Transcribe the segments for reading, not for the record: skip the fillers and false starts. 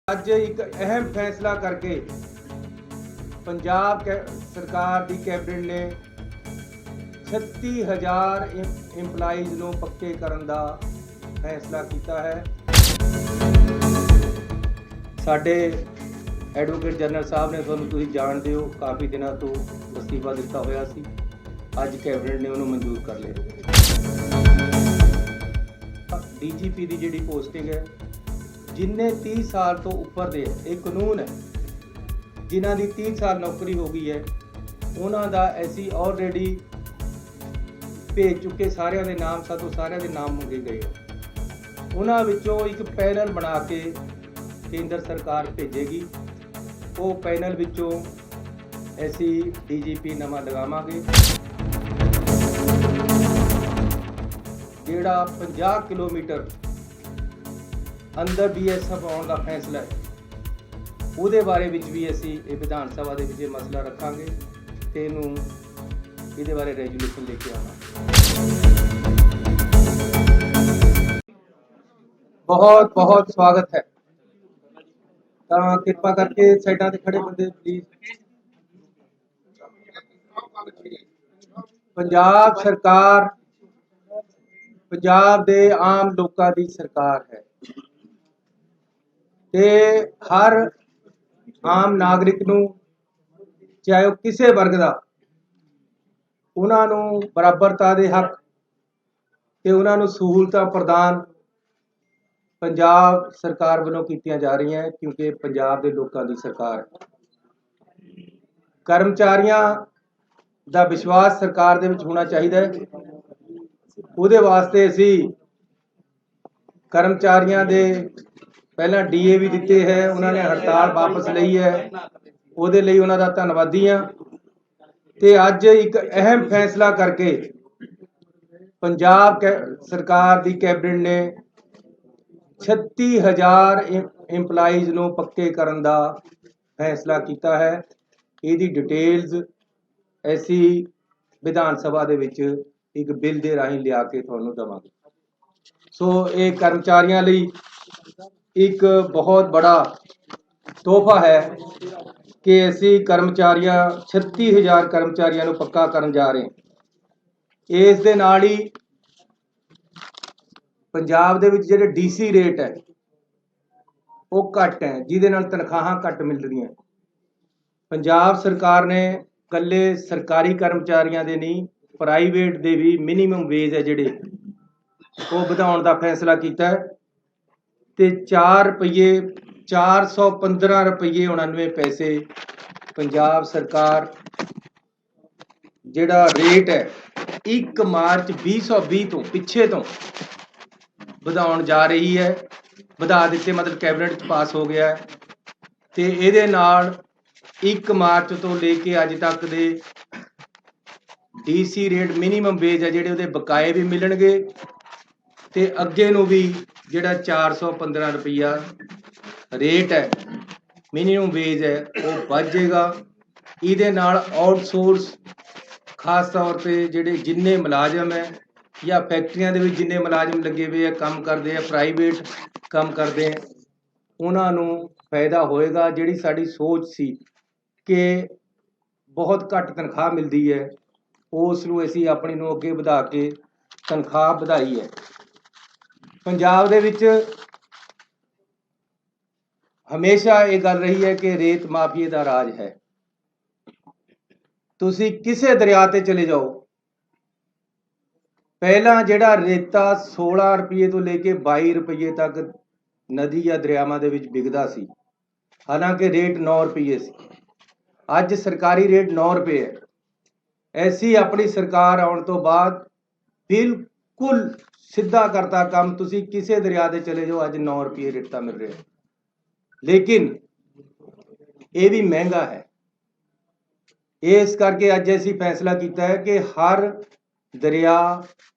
ਅੱਜ ਇੱਕ ਅਹਿਮ ਫੈਸਲਾ ਕਰਕੇ ਪੰਜਾਬ ਸਰਕਾਰ ਦੀ ਕੈਬਨਿਟ ਨੇ 36000 ਇੰਪਲਾਈਜ਼ ਨੂੰ ਪੱਕੇ ਕਰਨ ਦਾ ਫੈਸਲਾ ਕੀਤਾ ਹੈ। ਸਾਡੇ ਐਡਵੋਕੇਟ ਜਨਰਲ ਸਾਹਿਬ ਨੇ, ਤੁਹਾਨੂੰ ਤੁਸੀਂ ਜਾਣਦੇ ਹੋ, ਕਾਫੀ ਦਿਨਾਂ ਤੋਂ ਅਸਤੀਫਾ ਦਿੱਤਾ ਹੋਇਆ ਸੀ। ਅੱਜ ਕੈਬਨਿਟ ਨੇ ਉਹਨੂੰ ਮਨਜ਼ੂਰ ਕਰ ਲਿਆ। ਡੀਜੀਪੀ ਦੀ ਜਿਹੜੀ ਪੋਸਟਿੰਗ ਹੈ, जिन्ने 30 साल तो ऊपर दे, एक कानून है जिन्हों की 30 साल नौकरी हो गई है, उन्हों का ऐसी ऑलरेडी भेज चुके सारे के नाम, सातों सारे के नाम मंगे गए। उन्होंने एक पैनल बना के केंद्र सरकार भेजेगी। वो पैनल विचों ऐसी DGP नवा लगावांगे जिहड़ा 50 किलोमीटर अंदर BSF आने का फैसला है, ਉਹਦੇ ਬਾਰੇ ਵਿੱਚ ਵੀ ਅਸੀਂ ਇਹ ਵਿਧਾਨ ਸਭਾ ਦੇ ਵਿੱਚ ਮਸਲਾ ਰੱਖਾਂਗੇ ਤੇ ਇਹਦੇ ਬਾਰੇ ਰੈਜ਼ੋਲੂਸ਼ਨ ਲੈ ਕੇ ਆਵਾਂਗੇ। ਬਹੁਤ ਬਹੁਤ ਸਵਾਗਤ ਹੈ। ਤਾਂ ਕਿਰਪਾ ਕਰਕੇ ਸਾਈਡਾਂ ਤੇ ਖੜੇ ਬੰਦੇ ਪਲੀਜ਼। ਪੰਜਾਬ ਸਰਕਾਰ ਪੰਜਾਬ ਦੇ ਆਮ ਲੋਕਾਂ ਦੀ ਸਰਕਾਰ ਹੈ ਤੇ हर आम नागरिक नूं, चाहे वह किसी वर्ग का, उन्होंने बराबरता के हक ते उन्होंने सहूलतां प्रदान पंजाब सरकार वालों कीतियां जा रही हैं, क्योंकि पंजाब के लोगों की सरकार है। कर्मचारियों का विश्वास सरकार दे विच होना चाहिए। उहदे वास्ते असीं कर्मचारियों के पहला DA भी दिते है, उन्होंने हड़ताल वापस ली है, ਉਹਦੇ ਲਈ ਉਹਨਾਂ ਦਾ ਧੰਨਵਾਦੀ ਹਾਂ। ਤੇ ਅੱਜ ਇੱਕ ਅਹਿਮ ਫੈਸਲਾ ਕਰਕੇ ਪੰਜਾਬ ਸਰਕਾਰ ਦੀ ਕੈਬਨਿਟ ਨੇ 36000 ਇੰਪਲਾਈਜ਼ ਨੂੰ ਪੱਕੇ ਕਰਨ ਦਾ ਫੈਸਲਾ ਕੀਤਾ ਹੈ। ਇਹਦੀ ਡਿਟੇਲਸ ਅਸੀਂ ਵਿਧਾਨ ਸਭਾ ਦੇ ਵਿੱਚ ਇੱਕ ਬਿੱਲ ਦੇ ਰਾਹੀਂ ਲਿਆ ਕੇ ਤੁਹਾਨੂੰ ਦੇਵਾਂਗੇ। ਸੋ ਇਹ ਕਰਮਚਾਰੀਆਂ ਲਈ एक बहुत बड़ा तोहफा है कि असी कर्मचारियों 36000 कर्मचारियों को पक्का करन जा रहे हैं। इस दे नाल ही पंजाब दे विच जिहड़े DC रेट है वो घट है, जिहदे नाल तनख्वाहां घट मिल रही हैं। पंजाब सरकार ने कल्ले सरकारी कर्मचारियों दे नहीं, प्राइवेट दे भी मिनीमम वेज है जिहड़े वो वधाउण दा फैसला कीता है ते 4 रुपये 415 रुपये 99 पैसे पंजाब सरकार जिहड़ा रेट है 1 मार्च 2020 तो पिछे तो वधाउण जा रही है। वधा दिते, मतलब कैबिनेट पास हो गया है। ते इहदे नाल 1 मार्च तो लेके अज तक दे DC रेट मिनीमम वेज है जिहड़े उहदे बकाए भी मिलणगे ते अगे नूं भी जिहड़ा 415 रुपया रेट है मिनीमम वेज है वो बढ़ जाएगा। इहदे नाल आउटसोर्स खास तौर पे जिहड़े जिन्ने मुलाजम है या फैक्ट्रियां दे विच जिन्ने मुलाजम लगे हुए हैं, काम करते हैं, प्राइवेट काम करते हैं, उन्हां नूं फायदा होएगा। जिहड़ी साडी सोच सी कि बहुत घट तनख्वाह मिलती है, उस नूं असीं अपनी नूं अगे वधा के तनख्वाह वधाई है। पंजाब दे विच हमेशा ये गल रही है कि रेत माफिए का राज है। तुसी किसे दरिया ते चले जाओ, पहला जिहड़ा रेता 16 रुपये तो लेके 22 रुपये तक नदी या दरियावां दे विच बिकदा सी, हालांकि रेट 9 रुपये सी। अज सरकारी रेट 9 रुपये है। ऐसी अपनी सरकार आउण तो बाद बिल्कुल सीधा करता काम। तुसी किसे दरिया दे चले जाओ, अज 9 रुपये रेटा मिल रहे हैं। लेकिन ये भी महंगा है। इस करके अज असीं फैसला किया है कि हर दरिया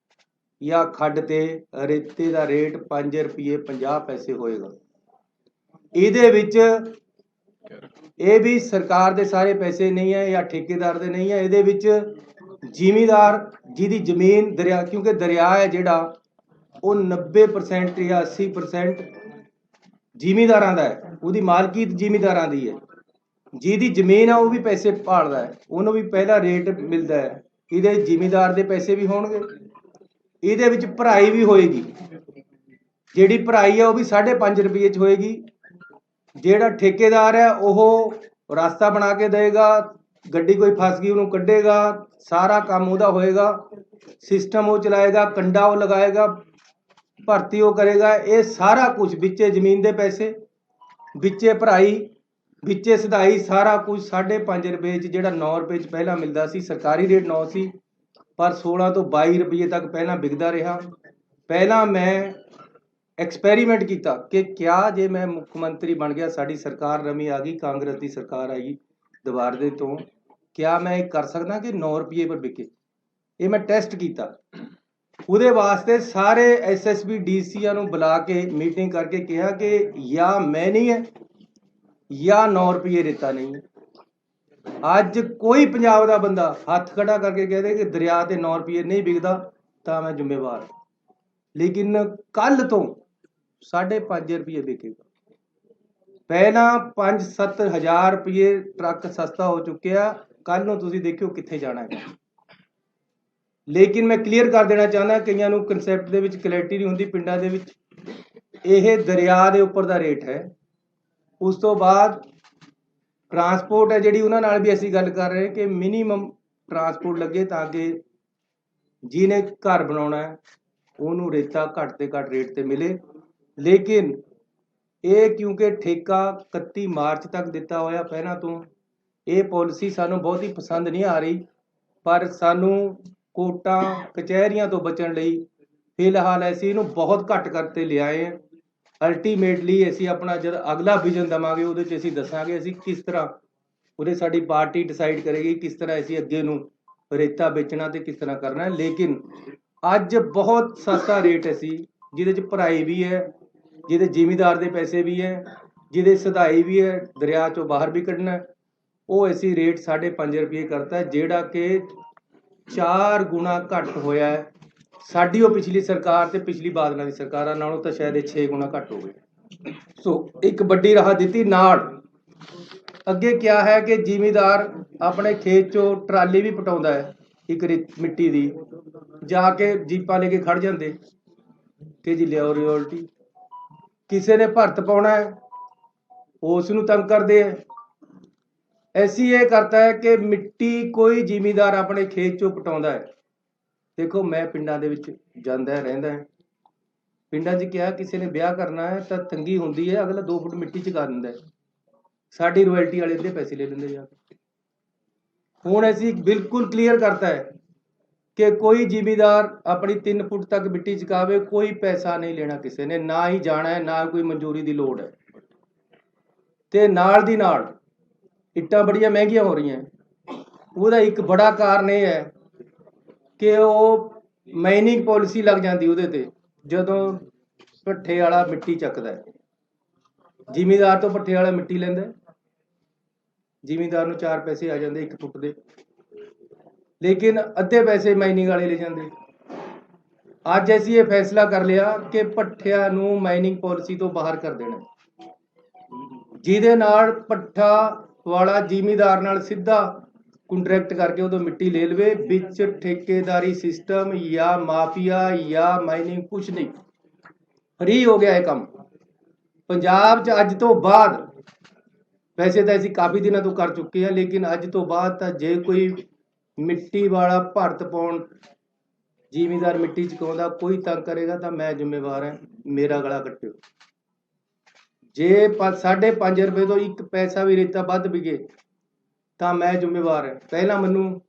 या खड्ड ते रेते का रेट 5 रुपये 50 पैसे होएगा। इहदे विच ये भी सरकार दे सारे पैसे नहीं है या ठेकेदार दे नहीं है। इहदे विच जिमीदार जिहदी जमीन दरिया, क्योंकि दरिया है जिहड़ा वो 90% या 80% ਜ਼ਿਮੀਂਦਾਰਾਂ ਦਾ ਹੈ, ਉਹਦੀ ਮਾਲਕੀਤ ਜ਼ਿਮੀਂਦਾਰਾਂ ਦੀ ਹੈ। ਜਿਹਦੀ ਜ਼ਮੀਨ ਆ ਉਹ ਵੀ ਪੈਸੇ ਭਾਲਦਾ ਹੈ, ਉਹਨੂੰ ਵੀ ਪਹਿਲਾ ਰੇਟ ਮਿਲਦਾ ਹੈ। ਇਹਦੇ ਜ਼ਿਮੀਂਦਾਰ ਦੇ ਪੈਸੇ ਵੀ ਹੋਣਗੇ, ਇਹਦੇ ਵਿੱਚ ਭਰਾਈ ਵੀ ਹੋਏਗੀ। ਜਿਹੜੀ ਭਰਾਈ ਆ ਉਹ ਵੀ 5.5 ਰੁਪਏ 'ਚ ਹੋਏਗੀ। ਜਿਹੜਾ ਠੇਕੇਦਾਰ ਹੈ ਉਹ ਰਸਤਾ ਬਣਾ ਕੇ ਦੇਗਾ, ਗੱਡੀ ਕੋਈ ਫਸ ਗਈ ਉਹਨੂੰ ਕੱਢੇਗਾ, ਸਾਰਾ ਕੰਮ ਉਹਦਾ ਹੋਏਗਾ, ਸਿਸਟਮ ਉਹ ਚਲਾਏਗਾ, ਕੰਡਾ ਉਹ ਲਗਾਏਗਾ, ਭਰਤੀ ਉਹ ਕਰੇਗਾ। ਇਹ ਸਾਰਾ ਕੁਝ ਵਿੱਚੇ ਜ਼ਮੀਨ ਦੇ ਪੈਸੇ, ਵਿੱਚੇ ਭਰਾਈ, ਵਿੱਚੇ ਸਦਾਈ, ਸਾਰਾ ਕੁਝ 5.5 ਰੁਪਏ 'ਚ, ਜਿਹੜਾ 9 ਰੁਪਏ 'ਚ ਪਹਿਲਾਂ ਮਿਲਦਾ ਸੀ। ਸਰਕਾਰੀ ਰੇਟ 9 ਸੀ, ਪਰ 16 ਤੋਂ 22 ਰੁਪਏ ਤੱਕ ਪਹਿਲਾਂ ਵਿਕਦਾ ਰਿਹਾ। ਪਹਿਲਾਂ ਮੈਂ ਐਕਸਪੈਰੀਮੈਂਟ ਕੀਤਾ ਕਿ ਕਿਆ ਜੇ ਮੈਂ ਮੁੱਖ ਮੰਤਰੀ ਬਣ ਗਿਆ, ਸਾਡੀ ਸਰਕਾਰ ਨਵੀਂ ਆ ਗਈ, ਕਾਂਗਰਸ ਦੀ ਸਰਕਾਰ ਆਈ ਦੁਬਾਰਾ ਦੇ ਤੋਂ, ਕਿਆ ਮੈਂ ਇਹ ਕਰ ਸਕਦਾ ਕਿ 9 ਰੁਪਏ ਪਰ ਵਿਕੇ। ਇਹ ਮੈਂ ਟੈਸਟ ਕੀਤਾ। ਉਹਦੇ ਵਾਸਤੇ ਸਾਰੇ ਐਸਐਸਪੀ ਡੀਸੀਆਂ ਨੂੰ ਬੁਲਾ ਕੇ ਮੀਟਿੰਗ ਕਰਕੇ ਕਿਹਾ ਕਿ ਜਾਂ ਮੈਂ ਨਹੀਂ ਹੈ ਜਾਂ 9 ਰੁਪਏ ਰੇਤਾ ਨਹੀਂ ਹੈ। ਅੱਜ ਕੋਈ ਪੰਜਾਬ ਦਾ ਬੰਦਾ ਹੱਥ ਖੜਾ ਕਰਕੇ ਕਹਦੇ ਕਿ ਦਰਿਆ ਤੇ 9 ਰੁਪਏ ਨਹੀਂ ਵਿਕਦਾ ਤਾਂ ਮੈਂ ਜ਼ਿੰਮੇਵਾਰ। ਲੇਕਿਨ ਕੱਲ ਤੋਂ 5.5 ਰੁਪਏ ਵਿਕੇਗਾ। ਪਹਿਲਾਂ 5-7 ਹਜ਼ਾਰ ਰੁਪਏ ਟਰੱਕ ਸਸਤਾ ਹੋ ਚੁੱਕਿਆ। ਕੱਲ ਨੂੰ ਤੁਸੀਂ ਦੇਖਿਓ ਕਿੱਥੇ ਜਾਣਾ ਹੈ। ਲੇਕਿਨ ਮੈਂ ਕਲੀਅਰ ਕਰ ਦੇਣਾ ਚਾਹੁੰਦਾ, ਕਈਆਂ ਨੂੰ ਕਨਸੈਪਟ ਦੇ ਵਿੱਚ ਕਲੈਰਿਟੀ ਨਹੀਂ ਹੁੰਦੀ ਪਿੰਡਾਂ ਦੇ ਵਿੱਚ। ਇਹ ਦਰਿਆ ਦੇ ਉੱਪਰ ਦਾ ਰੇਟ ਹੈ। ਉਸ ਤੋਂ ਬਾਅਦ ਟਰਾਂਸਪੋਰਟ ਹੈ ਜਿਹੜੀ, ਉਹਨਾਂ ਨਾਲ ਵੀ ਅਸੀਂ ਗੱਲ ਕਰ ਰਹੇ ਕਿ ਮਿਨੀਮਮ ਟਰਾਂਸਪੋਰਟ ਲੱਗੇ ਤਾਂ ਕਿ ਜਿਹਨੇ ਘਰ ਬਣਾਉਣਾ ਹੈ ਉਹਨੂੰ ਰੇਤਾ ਘੱਟ ਤੇ ਘੱਟ ਰੇਟ ਤੇ ਮਿਲੇ। ਲੇਕਿਨ ਇਹ ਕਿਉਂਕਿ ਠੇਕਾ 31 ਮਾਰਚ ਤੱਕ ਦਿੱਤਾ ਹੋਇਆ ਪਹਿਲਾਂ ਤੋਂ, ਇਹ ਪਾਲਿਸੀ ਸਾਨੂੰ ਬਹੁਤ ਹੀ ਪਸੰਦ ਨਹੀਂ ਆ ਰਹੀ। ਪਰ ਸਾਨੂੰ ਕੋਰਟਾਂ ਕਚਹਿਰੀਆਂ ਤੋਂ ਬਚਣ ਲਈ ਫਿਲਹਾਲ ਅਸੀਂ ਇਹਨੂੰ ਬਹੁਤ ਘੱਟ ਕਰਤੇ ਲਿਆਏ ਹਾਂ। ਅਲਟੀਮੇਟਲੀ ਅਸੀਂ ਆਪਣਾ ਜਦ ਅਗਲਾ ਵਿਜ਼ਨ ਦੇਵਾਂਗੇ ਉਹਦੇ 'ਚ ਅਸੀਂ ਦੱਸਾਂਗੇ ਅਸੀਂ ਕਿਸ ਤਰ੍ਹਾਂ, ਉਹਦੇ ਸਾਡੀ ਪਾਰਟੀ ਡਿਸਾਈਡ ਕਰੇਗੀ ਕਿਸ ਤਰ੍ਹਾਂ ਅਸੀਂ ਅੱਗੇ ਨੂੰ ਰੇਤਾ ਵੇਚਣਾ ਤੇ ਕਿਸ ਤਰ੍ਹਾਂ ਕਰਨਾ। ਲੇਕਿਨ ਅੱਜ ਬਹੁਤ ਸਸਤਾ ਰੇਟ ਅਸੀਂ, ਜਿਹਦੇ 'ਚ ਭਰਾਈ ਵੀ ਹੈ, ਜਿਹਦੇ ਜ਼ਿਮੀਂਦਾਰ ਦੇ ਪੈਸੇ ਵੀ ਹੈ, ਜਿਹਦੇ ਸਦਾਈ ਵੀ ਹੈ, ਦਰਿਆ 'ਚੋਂ ਬਾਹਰ ਵੀ ਕੱਢਣਾ, ਉਹ ਅਸੀਂ ਰੇਟ 5.5 ਰੁਪਏ ਕਰਤਾ, ਜਿਹੜਾ ਕਿ 4 ਗੁਣਾ ਘੱਟ ਹੋਇਆ ਹੈ। ਸਾਡੀ ਉਹ ਪਿਛਲੀ ਸਰਕਾਰ ਤੇ ਪਿਛਲੀ ਬਾਦਲਾਂ ਦੀ ਸਰਕਾਰਾਂ ਨਾਲੋਂ ਤਾਂ ਸ਼ਾਇਦ ਇਹ 6 ਗੁਣਾ ਘੱਟ ਹੋ ਗਏ। ਸੋ ਇੱਕ ਵੱਡੀ ਰਾਹਤ ਦਿੱਤੀ। ਨਾਲ ਅੱਗੇ ਕਿਹਾ ਹੈ ਕਿ ਜ਼ਿਮੀਂਦਾਰ ਆਪਣੇ ਖੇਤ 'ਚੋਂ ਟਰਾਲੀ ਵੀ ਪਟਾਉਂਦਾ ਹੈ, ਇੱਕ ਮਿੱਟੀ ਦੀ, ਜਾ ਕੇ ਜੀਪਾਂ ਲੈ ਕੇ ਖੜ ਜਾਂਦੇ ਕਿ ਜੀ ਲਿਆਓ ਰਿਓਲਟੀ। ਕਿਸੇ ਨੇ ਭਰਤ ਪਾਉਣਾ ਹੈ ਉਸ ਨੂੰ ਤੰਗ ਕਰਦੇ ਹੈ। ਐਸੀ ਇਹ ਕਰਤਾ ਹੈ ਕਿ ਮਿੱਟੀ ਕੋਈ ਜ਼ਿਮੀਂਦਾਰ ਆਪਣੇ ਖੇਤ 'ਚੋਂ ਪਟਾਉਂਦਾ ਹੈ। ਦੇਖੋ ਮੈਂ ਪਿੰਡਾਂ ਦੇ ਵਿੱਚ ਜਾਂਦਾ ਰਹਿੰਦਾ ਹੈ, ਪਿੰਡਾਂ 'ਚ ਕਿਹਾ ਕਿਸੇ ਨੇ ਵਿਆਹ ਕਰਨਾ ਹੈ ਤਾਂ ਤੰਗੀ ਹੁੰਦੀ ਹੈ, ਅਗਲਾ 2 ਫੁੱਟ ਮਿੱਟੀ 'ਚ ਕਰ ਦਿੰਦਾ ਹੈ, ਸਾਡੀ ਰਾਇਲਟੀ ਵਾਲੇ ਅੱਧੇ ਪੈਸੇ ਲੈ ਲੈਂਦੇ ਜਾ ਕੇ। ਹੁਣ ਅਸੀਂ ਬਿਲਕੁਲ ਕਲੀਅਰ ਕਰਤਾ ਹੈ ਕਿ ਕੋਈ ਜ਼ਿਮੀਂਦਾਰ ਆਪਣੀ 3 ਫੁੱਟ ਤੱਕ ਮਿੱਟੀ ਚੁਕਾਵੇ, ਕੋਈ ਪੈਸਾ ਨਹੀਂ ਲੈਣਾ ਕਿਸੇ ਨੇ, ਨਾ ਹੀ ਜਾਣਾ ਹੈ, ਨਾ ਕੋਈ ਮਨਜ਼ੂਰੀ ਦੀ ਲੋੜ ਹੈ। ਤੇ ਨਾਲ ਦੀ ਨਾਲ ਇੱਟਾਂ ਬੜੀਆਂ ਮਹਿੰਗੀਆਂ ਹੋ ਰਹੀਆਂ। ਉਹਦਾ ਇੱਕ ਬੜਾ ਕਾਰਨ ਇਹ ਹੈ ਕਿ ਉਹ ਮਾਈਨਿੰਗ ਪਾਲਿਸੀ ਲੱਗ ਜਾਂਦੀ ਉਹਦੇ ਤੇ, ਜਦੋਂ ਭੱਠੇ ਵਾਲਾ ਮਿੱਟੀ ਚੱਕਦਾ ਹੈ, ਜ਼ਿਮੀਂਦਾਰ ਤੋਂ ਭੱਠੇ ਵਾਲਾ ਮਿੱਟੀ ਲੈਂਦਾ, ਜ਼ਿਮੀਂਦਾਰ ਨੂੰ 4 ਪੈਸੇ ਆ ਜਾਂਦੇ 1 ਫੁੱਟ ਦੇ, ਲੇਕਿਨ ਅੱਧੇ ਪੈਸੇ ਮਾਈਨਿੰਗ ਵਾਲੇ ਲੈ ਜਾਂਦੇ। ਅੱਜ ਅਸੀਂ ਇਹ ਫੈਸਲਾ ਕਰ ਲਿਆ ਕਿ ਭੱਠਿਆਂ ਨੂੰ ਮਾਈਨਿੰਗ ਪਾਲਿਸੀ ਤੋਂ ਬਾਹਰ ਕਰ ਦੇਣਾ, ਜਿਹਦੇ ਨਾਲ ਭੱਠਾ ਵਾਲਾ ਜ਼ਿਮੀਂਦਾਰ ਨਾਲ ਸਿੱਧਾ ਕੰਟਰੈਕਟ ਕਰਕੇ ਉਦੋਂ ਮਿੱਟੀ ਲੈ ਲਵੇ। ਵਿੱਚ ਠੇਕੇਦਾਰੀ ਸਿਸਟਮ ਜਾਂ ਮਾਫੀਆ ਜਾਂ ਮਾਈਨਿੰਗ ਕੁਛ ਨਹੀਂ, ਫਰੀ ਹੋ ਗਿਆ ਇਹ ਕੰਮ ਪੰਜਾਬ 'ਚ ਅੱਜ ਤੋਂ ਬਾਅਦ। ਵੈਸੇ ਤਾਂ ਅਸੀਂ ਕਾਫੀ ਦਿਨਾਂ ਤੋਂ ਕਰ ਚੁੱਕੇ ਹਾਂ, ਲੇਕਿਨ ਅੱਜ ਤੋਂ ਬਾਅਦ ਤਾਂ ਜੇ ਕੋਈ ਮਿੱਟੀ ਵਾਲਾ ਭਰਤ ਪਾਉਣ ਜ਼ਿਮੀਂਦਾਰ ਮਿੱਟੀ ਚੁਕਾਉਂਦਾ ਕੋਈ ਤੰਗ ਕਰੇਗਾ ਤਾਂ ਮੈਂ ਜ਼ਿੰਮੇਵਾਰ ਹਾਂ, ਮੇਰਾ ਗਲਾ ਕੱਟਿਓ। ਜੇ 5.5 ਰੁਪਏ ਤੋਂ 1 ਪੈਸਾ ਵੀ ਰੇਤਾ ਵੱਧ ਵਿਕੇ ਤਾਂ ਮੈਂ ਜ਼ਿੰਮੇਵਾਰ ਹਾਂ। ਪਹਿਲਾਂ ਮੈਨੂੰ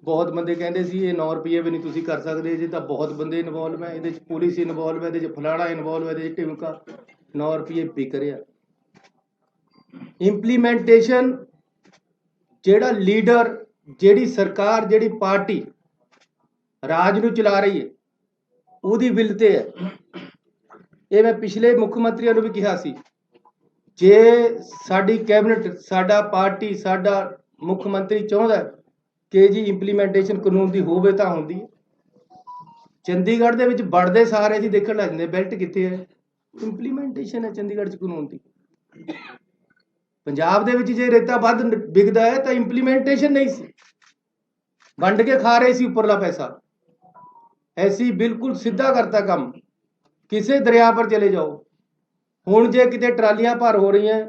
ਬਹੁਤ ਬੰਦੇ ਕਹਿੰਦੇ ਸੀ ਇਹ 9 ਰੁਪਏ ਵੀ ਨਹੀਂ ਤੁਸੀਂ ਕਰ ਸਕਦੇ, ਜੇ ਤਾਂ ਬਹੁਤ ਬੰਦੇ ਇਨਵੋਲਵ ਹੈ, ਇਹਦੇ 'ਚ ਪੁਲਿਸ ਇਨਵੋਲਵ ਹੈ, ਇਹਦੇ 'ਚ ਫਲਾਣਾ ਇਨਵੋਲਵ ਹੈ, ਇਹਦੇ 'ਚ ਢਿਮਕਾ। 9 ਰੁਪਏ ਵਿਕ ਰਿਹਾ। ਇੰਪਲੀਮੈਂਟੇਸ਼ਨ ਜਿਹੜਾ ਲੀਡਰ, ਜਿਹੜੀ ਸਰਕਾਰ, ਜਿਹੜੀ ਪਾਰਟੀ ਰਾਜ ਨੂੰ ਚਲਾ ਰਹੀ ਹੈ ਉਹਦੀ ਵਿਲ ਤੇ ਹੈ। ਇਹ ਮੈਂ ਪਿਛਲੇ ਮੁੱਖ ਮੰਤਰੀਆਂ ਨੂੰ ਵੀ ਕਿਹਾ ਸੀ, ਜੇ ਸਾਡੀ ਕੈਬਨਿਟ, ਸਾਡਾ ਪਾਰਟੀ, ਸਾਡਾ ਮੁੱਖ ਮੰਤਰੀ ਚਾਹੁੰਦਾ ਕਿ ਜੀ ਇੰਪਲੀਮੈਂਟੇਸ਼ਨ ਕਾਨੂੰਨ ਦੀ ਹੋਵੇ ਤਾਂ ਹੁੰਦੀ ਹੈ। ਚੰਡੀਗੜ੍ਹ ਦੇ ਵਿੱਚ ਵੜਦੇ ਸਾਰੇ ਜੀ ਦੇਖਣ ਲੱਗ ਜਾਂਦੇ ਬੈਲਟ ਕਿੱਥੇ ਹੈ, ਇੰਪਲੀਮੈਂਟੇਸ਼ਨ ਹੈ ਚੰਡੀਗੜ੍ਹ 'ਚ ਕਾਨੂੰਨ ਦੀ। ਪੰਜਾਬ ਦੇ ਵਿੱਚ ਜੇ ਰੇਤਾ ਵੱਧ ਵਿਕਦਾ ਹੈ ਤਾਂ ਇੰਪਲੀਮੈਂਟੇਸ਼ਨ ਨਹੀਂ ਸੀ, ਵੰਡ ਕੇ ਖਾ ਰਹੇ ਸੀ ਉੱਪਰਲਾ ਪੈਸਾ। ਐਸੀ ਬਿਲਕੁਲ ਸਿੱਧਾ ਕਰਤਾ ਕੰਮ। ਕਿਸੇ ਦਰਿਆ ਪਰ ਚਲੇ ਜਾਓ, ਹੁਣ ਜੇ ਕਿਤੇ ਟਰਾਲੀਆਂ ਭਰ ਹੋ ਰਹੀਆਂ,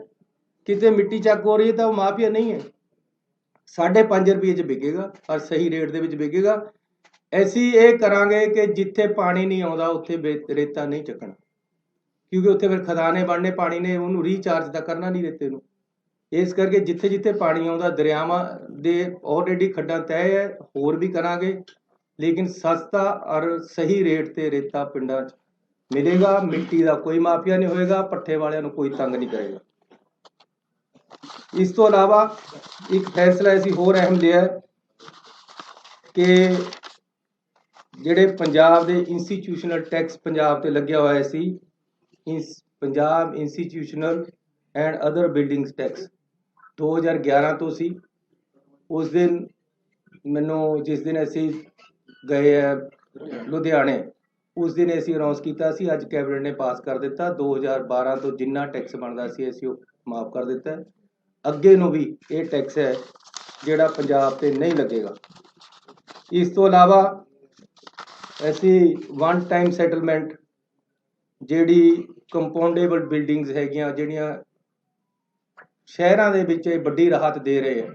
ਕਿਤੇ ਮਿੱਟੀ ਚੱਕ ਹੋ ਰਹੀ ਹੈ, ਤਾਂ ਉਹ ਮਾਫੀਆ ਨਹੀਂ ਹੈ। 5.5 ਰੁਪਏ 'ਚ ਵਿਕੇਗਾ ਔਰ ਸਹੀ ਰੇਟ ਦੇ ਵਿੱਚ ਵਿਕੇਗਾ। ਅਸੀਂ ਇਹ ਕਰਾਂਗੇ ਕਿ ਜਿੱਥੇ ਪਾਣੀ ਨਹੀਂ ਆਉਂਦਾ ਉੱਥੇ ਰੇਤਾ ਨਹੀਂ ਚੱਕਣਾ, ਕਿਉਂਕਿ ਉੱਥੇ ਫਿਰ ਖਦਾਨੇ ਬਣਨੇ, ਪਾਣੀ ਨੇ ਉਹਨੂੰ ਰੀਚਾਰਜ ਤਾਂ ਕਰਨਾ ਨਹੀਂ ਰੇਤੇ ਨੂੰ। ਇਸ ਕਰਕੇ ਜਿੱਥੇ ਜਿੱਥੇ ਪਾਣੀ ਆਉਂਦਾ, ਦਰਿਆਵਾਂ ਦੇ ਆਲਰੇਡੀ ਖੱਡਾਂ ਤੈਅ ਹੈ, ਹੋਰ ਵੀ ਕਰਾਂਗੇ, ਲੇਕਿਨ ਸਸਤਾ ਔਰ ਸਹੀ ਰੇਟ ਤੇ ਰੇਤਾ ਪਿੰਡਾਂ 'ਚ ਮਿਲੇਗਾ। ਮਿੱਟੀ ਦਾ ਕੋਈ ਮਾਫੀਆ ਨਹੀਂ ਹੋਏਗਾ, ਪੱਠੇ ਵਾਲਿਆਂ ਨੂੰ ਕੋਈ ਤੰਗ ਨਹੀਂ ਕਰੇਗਾ। ਇਸ ਤੋਂ ਇਲਾਵਾ ਇੱਕ ਫੈਸਲਾ ਅਸੀਂ ਹੋਰ ਅਹਿਮ ਲਿਆ ਕਿ ਜਿਹੜੇ ਪੰਜਾਬ ਦੇ ਇੰਸਟੀਟਿਊਸ਼ਨਲ ਟੈਕਸ ਪੰਜਾਬ ਤੇ ਲੱਗਿਆ ਹੋਇਆ ਸੀ, Punjab institutional and other buildings tax 2011 ਤੋਂ ਸੀ। ਉਸ ਦਿਨ ਮੈਨੂੰ, ਜਿਸ ਦਿਨ ਅਸੀਂ ਗਏ ਹੈ ਲੁਧਿਆਣੇ, ਉਸ ਦਿਨ ਅਸੀਂ ਅਨਾਉਂਸ ਕੀਤਾ ਸੀ, ਅੱਜ ਕੈਬਨਿਟ ਨੇ ਪਾਸ ਕਰ ਦਿੱਤਾ। 2012 ਤੋਂ ਜਿੰਨਾ ਟੈਕਸ ਬਣਦਾ ਸੀ ਅਸੀਂ ਉਹ ਮਾਫ ਕਰ ਦਿੱਤਾ ਹੈ। ਅੱਗੇ ਨੂੰ ਵੀ ਇਹ ਟੈਕਸ ਹੈ ਜਿਹੜਾ ਪੰਜਾਬ ਤੇ ਨਹੀਂ ਲੱਗੇਗਾ। ਇਸ ਤੋਂ ਇਲਾਵਾ ਅਸੀਂ ਵਨ ਟਾਈਮ ਸੈਟਲਮੈਂਟ, ਜਿਹੜੀ ਕੰਪਾਊਂਡੇਬਲ ਬਿਲਡਿੰਗਸ ਹੈਗੀਆਂ, ਜਿਹੜੀਆਂ ਸ਼ਹਿਰਾਂ ਦੇ ਵਿੱਚ ਇਹ ਵੱਡੀ ਰਾਹਤ ਦੇ ਰਹੇ ਹੈ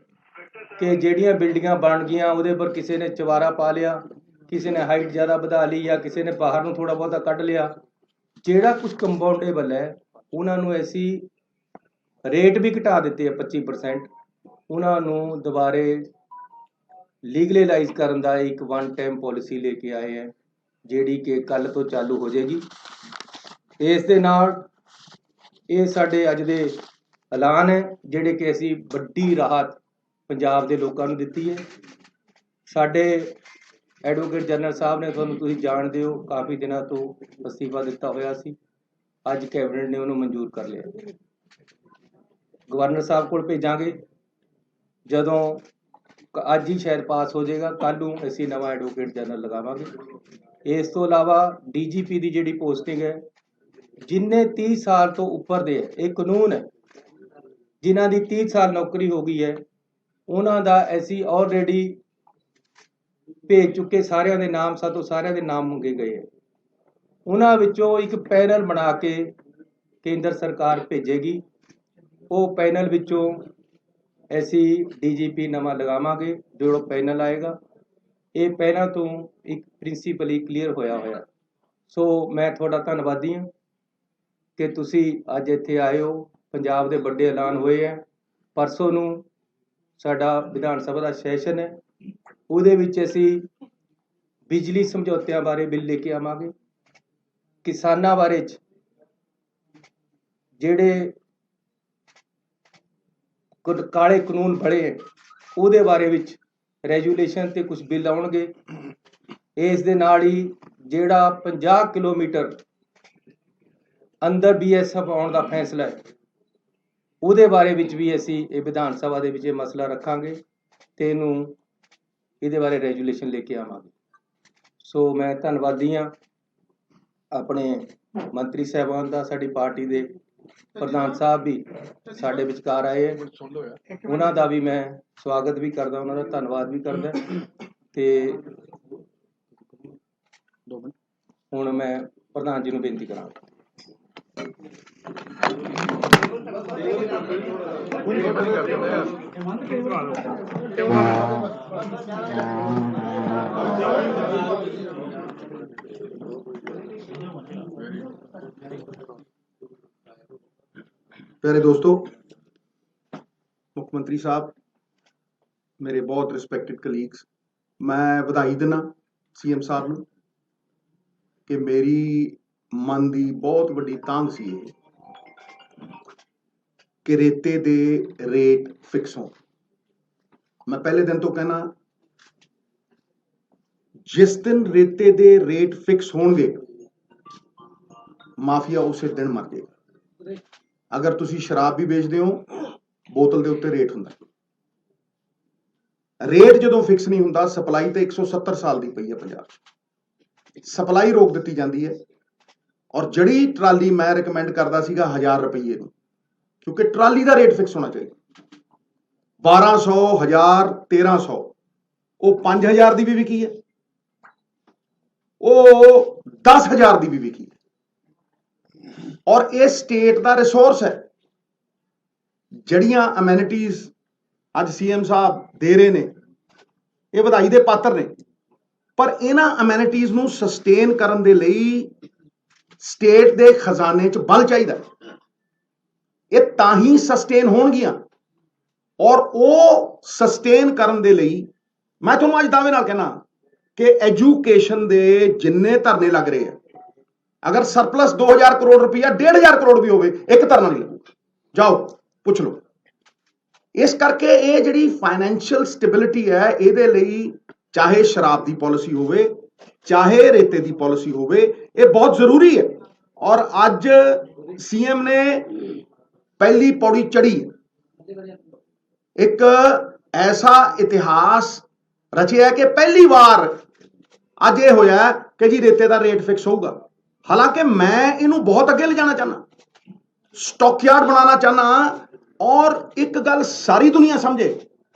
ਕਿ ਜਿਹੜੀਆਂ ਬਿਲਡਿੰਗਾਂ ਬਣ ਗਈਆਂ ਉਹਦੇ ਪਰ ਕਿਸੇ ਨੇ ਚਵਾਰਾ ਪਾ ਲਿਆ, ਕਿਸੇ ਨੇ ਹਾਈਟ ਜ਼ਿਆਦਾ ਵਧਾ ਲਈ, ਜਾਂ ਕਿਸੇ ਨੇ ਬਾਹਰ ਨੂੰ ਥੋੜਾ ਬਹੁਤਾ ਕੱਢ ਲਿਆ। ਜਿਹੜਾ ਕੁਝ ਕੰਪਾਊਂਡੇਬਲ ਹੈ ਉਹਨਾਂ ਨੂੰ ਅਸੀਂ ਰੇਟ ਵੀ ਘਟਾ ਦਿੱਤੇ ਆ 25%। ਉਹਨਾਂ ਨੂੰ ਦੁਬਾਰੇ ਲੀਗਲਾਈਜ਼ ਕਰਨ ਦਾ ਇੱਕ ਵਨ ਟਾਈਮ ਪਾਲਿਸੀ ਲੈ ਕੇ ਆਏ ਹੈ, ਜਿਹੜੀ ਕਿ ਕੱਲ ਤੋਂ ਚਾਲੂ ਹੋ ਜਾਏਗੀ। ਇਸ ਦੇ ਨਾਲ ਇਹ ਸਾਡੇ ਅੱਜ ਦੇ ਐਲਾਨ ਹੈ ਜਿਹੜੇ ਕਿ ਅਸੀਂ ਵੱਡੀ ਰਾਹਤ ਪੰਜਾਬ ਦੇ ਲੋਕਾਂ ਨੂੰ ਦਿੱਤੀ ਹੈ। ਸਾਡੇ ਐਡਵੋਕੇਟ ਜਨਰਲ ਸਾਹਿਬ ਨੇ, ਤੁਹਾਨੂੰ ਤੁਸੀਂ ਜਾਣਦੇ ਹੋ, ਕਾਫੀ ਦਿਨਾਂ ਤੋਂ ਅਸਤੀਫਾ ਦਿੱਤਾ ਹੋਇਆ ਸੀ। ਅੱਜ ਕੈਬਨਿਟ ਨੇ ਉਹਨੂੰ ਮਨਜ਼ੂਰ ਕਰ ਲਿਆ। ਗਵਰਨਰ ਸਾਹਿਬ ਕੋਲ ਭੇਜਾਂਗੇ, ਜਦੋਂ ਅੱਜ ਹੀ ਸ਼ਾਇਦ ਪਾਸ ਹੋ ਜਾਏਗਾ, ਕੱਲ੍ਹ ਨੂੰ ਅਸੀਂ ਨਵਾਂ ਐਡਵੋਕੇਟ ਜਨਰਲ ਲਗਾਵਾਂਗੇ। ਇਸ ਤੋਂ ਇਲਾਵਾ DGP ਦੀ ਜਿਹੜੀ ਪੋਸਟਿੰਗ ਹੈ, ਜਿੰਨੇ 30 ਸਾਲ ਤੋਂ ਉੱਪਰ ਦੇ, ਇਹ ਕਾਨੂੰਨ ਹੈ, ਜਿਨ੍ਹਾਂ ਦੀ 30 ਸਾਲ ਨੌਕਰੀ ਹੋ ਗਈ ਹੈ, ਉਹਨਾਂ ਦਾ ਅਸੀਂ ਆਲਰੇਡੀ ਭੇਜ ਚੁੱਕੇ ਸਾਰਿਆਂ ਦੇ ਨਾਮ। ਸਾਤੋਂ ਸਾਰਿਆਂ ਦੇ ਨਾਮ ਮੰਗੇ ਗਏ ਹੈ। ਉਹਨਾਂ ਵਿੱਚੋਂ ਇੱਕ ਪੈਨਲ ਬਣਾ ਕੇ ਕੇਂਦਰ ਸਰਕਾਰ ਭੇਜੇਗੀ। ਉਹ ਪੈਨਲ ਵਿੱਚੋਂ ਅਸੀਂ DGP ਨਵਾਂ ਲਗਾਵਾਂਗੇ। ਜਿਹੜਾ ਪੈਨਲ ਆਏਗਾ, ਇਹ ਪਹਿਲਾਂ ਤੋਂ ਇੱਕ ਪ੍ਰਿੰਸੀਪਲੀ ਕਲੀਅਰ ਹੋਇਆ। ਸੋ ਮੈਂ ਤੁਹਾਡਾ ਧੰਨਵਾਦੀ ਹਾਂ ਕਿ ਤੁਸੀਂ ਅੱਜ ਇੱਥੇ ਆਏ ਹੋ। ਪੰਜਾਬ ਦੇ ਵੱਡੇ ਐਲਾਨ ਹੋਏ ਹੈ। ਪਰਸੋਂ ਨੂੰ ਸਾਡਾ ਵਿਧਾਨ ਸਭਾ ਦਾ ਸੈਸ਼ਨ ਹੈ, ਉਹਦੇ ਵਿੱਚ ਅਸੀਂ ਬਿਜਲੀ ਸਮਝੌਤਿਆਂ ਬਾਰੇ ਬਿੱਲ ਲੈ ਕੇ ਆਵਾਂਗੇ। ਕਿਸਾਨਾਂ ਬਾਰੇ ਜਿਹੜੇ ਕਾਲੇ ਕਾਨੂੰਨ ਬਣੇ ਹੈ, ਉਹਦੇ ਬਾਰੇ ਵਿੱਚ ਰੈਜੂਲੇਸ਼ਨ ਤੇ ਕੁਝ ਬਿੱਲ ਆਉਣਗੇ। ਇਸ ਦੇ ਨਾਲ ਹੀ ਜਿਹੜਾ 50 ਕਿਲੋਮੀਟਰ ਅੰਦਰ BSF ਆਉਣ ਦਾ ਫੈਸਲਾ ਹੈ, ਉਹਦੇ ਬਾਰੇ ਵਿੱਚ ਵੀ ਅਸੀਂ ਇਹ ਵਿਧਾਨ ਸਭਾ ਦੇ ਵਿੱਚ ਇਹ ਮਸਲਾ ਰੱਖਾਂਗੇ ਤੇ ਇਹਦੇ ਬਾਰੇ ਰੈਜੂਲੇਸ਼ਨ ਲੈ ਕੇ ਆਵਾਂਗੇ। ਸੋ ਮੈਂ ਧੰਨਵਾਦੀ ਹਾਂ ਆਪਣੇ ਮੰਤਰੀ ਸਾਹਿਬਾਨ ਦਾ। ਸਾਡੀ ਪਾਰਟੀ ਦੇ ਪ੍ਰਧਾਨ ਸਾਹਿਬ ਵੀ ਸਾਡੇ ਵਿਚਕਾਰ ਆਏ ਹੈ, ਉਹਨਾਂ ਦਾ ਵੀ ਮੈਂ ਸਵਾਗਤ ਵੀ ਕਰਦਾ, ਉਹਨਾਂ ਦਾ ਧੰਨਵਾਦ ਵੀ ਕਰਦਾ। ਤੇ ਹੁਣ ਮੈਂ ਪ੍ਰਧਾਨ ਜੀ ਨੂੰ ਬੇਨਤੀ ਕਰਾਂਗਾ। प्यारे दोस्तों, मुख्यमंत्री साहब, मेरे बहुत रिस्पैक्टेड कलीग्स, मैं ਵਧਾਈ ਦਿੰਦਾ CM ਸਾਹਿਬ ਨੂੰ ਕਿ ਮੇਰੀ ਮਨ ਦੀ ਬਹੁਤ ਵੱਡੀ ਤਾਂਘ ਸੀ ਇਹ ਕਿ ਰੇਤੇ ਦੇ ਰੇਟ ਫਿਕਸ ਹੋਣ। ਮੈਂ ਪਹਿਲੇ ਦਿਨ ਤੋਂ ਕਹਿਣਾ, ਜਿਸ ਦਿਨ ਰੇਤੇ ਦੇ ਰੇਟ ਫਿਕਸ ਹੋਣਗੇ ਮਾਫੀਆ ਉਸੇ ਦਿਨ ਮਰ ਜਾਏਗਾ। ਅਗਰ ਤੁਸੀਂ ਸ਼ਰਾਬ ਵੀ ਵੇਚਦੇ ਹੋ, ਬੋਤਲ ਦੇ ਉੱਤੇ ਰੇਟ ਹੁੰਦਾ। ਰੇਟ ਜਦੋਂ ਫਿਕਸ ਨਹੀਂ ਹੁੰਦਾ, ਸਪਲਾਈ ਤਾਂ 170 ਸਾਲ ਦੀ ਪਈ ਹੈ ਪੰਜਾਬ 'ਚ। ਸਪਲਾਈ ਰੋਕ ਦਿੱਤੀ ਜਾਂਦੀ ਹੈ, ਔਰ ਜਿਹੜੀ ਟਰਾਲੀ ਮੈਂ ਰਿਕਮੈਂਡ ਕਰਦਾ ਸੀਗਾ 1000 ਰੁਪਏ ਨੂੰ, ਕਿਉਂਕਿ ਟਰਾਲੀ ਦਾ ਰੇਟ ਫਿਕਸ ਹੋਣਾ ਚਾਹੀਦਾ। 1200, 1000, 1300, ਉਹ 5000 ਦੀ ਵੀ ਵਿਕੀ ਹੈ, ਉਹ 10000 ਦੀ ਵੀ ਵਿਕੀ ਹੈ। ਔਰ ਇਹ ਸਟੇਟ ਦਾ ਰਿਸੋਰਸ ਹੈ। ਜਿਹੜੀਆਂ ਅਮੈਨਿਟੀਜ਼ ਅੱਜ ਸੀਐਮ ਸਾਹਿਬ ਦੇ ਰਹੇ ਨੇ, ਇਹ ਵਧਾਈ ਦੇ ਪਾਤਰ ਨੇ, ਪਰ ਇਹਨਾਂ ਅਮੈਨਿਟੀਜ਼ ਨੂੰ ਸਸਟੇਨ ਕਰਨ ਦੇ ਲਈ ਸਟੇਟ ਦੇ ਖਜ਼ਾਨੇ 'ਚ ਬਲ ਚਾਹੀਦਾ। ਇਹ ਤਾਂ ਹੀ ਸਸਟੇਨ ਹੋਣਗੀਆਂ, ਔਰ ਉਹ ਸਸਟੇਨ ਕਰਨ ਦੇ ਲਈ ਮੈਂ ਤੁਹਾਨੂੰ ਅੱਜ ਦਾਅਵੇ ਨਾਲ ਕਹਿਣਾ ਕਿ ਐਜੂਕੇਸ਼ਨ ਦੇ ਜਿੰਨੇ ਧਰਨੇ ਲੱਗ ਰਹੇ ਆ, ਅਗਰ ਸਰਪਲਸ 2000 ਕਰੋੜ ਰੁਪਈਆ 1500 ਕਰੋੜ ਵੀ ਹੋਵੇ, ਇੱਕ ਧਰਨਾ ਨਹੀਂ ਲੱਗੂਗਾ। ਜਾਓ ਪੁੱਛ ਲਓ। ਇਸ ਕਰਕੇ ਇਹ ਜਿਹੜੀ ਫਾਈਨੈਂਸ਼ੀਅਲ ਸਟੈਬਿਲਿਟੀ ਹੈ, ਇਹਦੇ ਲਈ ਚਾਹੇ ਸ਼ਰਾਬ ਦੀ ਪਾਲਿਸੀ ਹੋਵੇ, ਚਾਹੇ ਰੇਤੇ ਦੀ ਪਾਲਿਸੀ ਹੋਵੇ, ਇਹ ਬਹੁਤ ਜ਼ਰੂਰੀ ਹੈ। ਔਰ ਅੱਜ ਸੀਐਮ ਨੇ ਪਹਿਲੀ ਪੌੜੀ ਚੜੀ, ਇੱਕ ਐਸਾ ਇਤਿਹਾਸ ਰਚਿਆ ਕਿ ਪਹਿਲੀ ਵਾਰ ਅੱਜ ਇਹ ਹੋਇਆ ਕਿ ਜੀ ਰੇਤੇ ਦਾ ਰੇਟ ਫਿਕਸ ਹੋਊਗਾ। ਹਾਲਾਂਕਿ ਮੈਂ ਇਹਨੂੰ ਬਹੁਤ ਅੱਗੇ ਲਿਜਾਣਾ ਚਾਹਨਾ, ਸਟਾਕਯਾਰਡ ਬਣਾਉਣਾ ਚਾਹਨਾ। ਔਰ ਇੱਕ ਗੱਲ ਸਾਰੀ ਦੁਨੀਆ ਸਮਝੇ,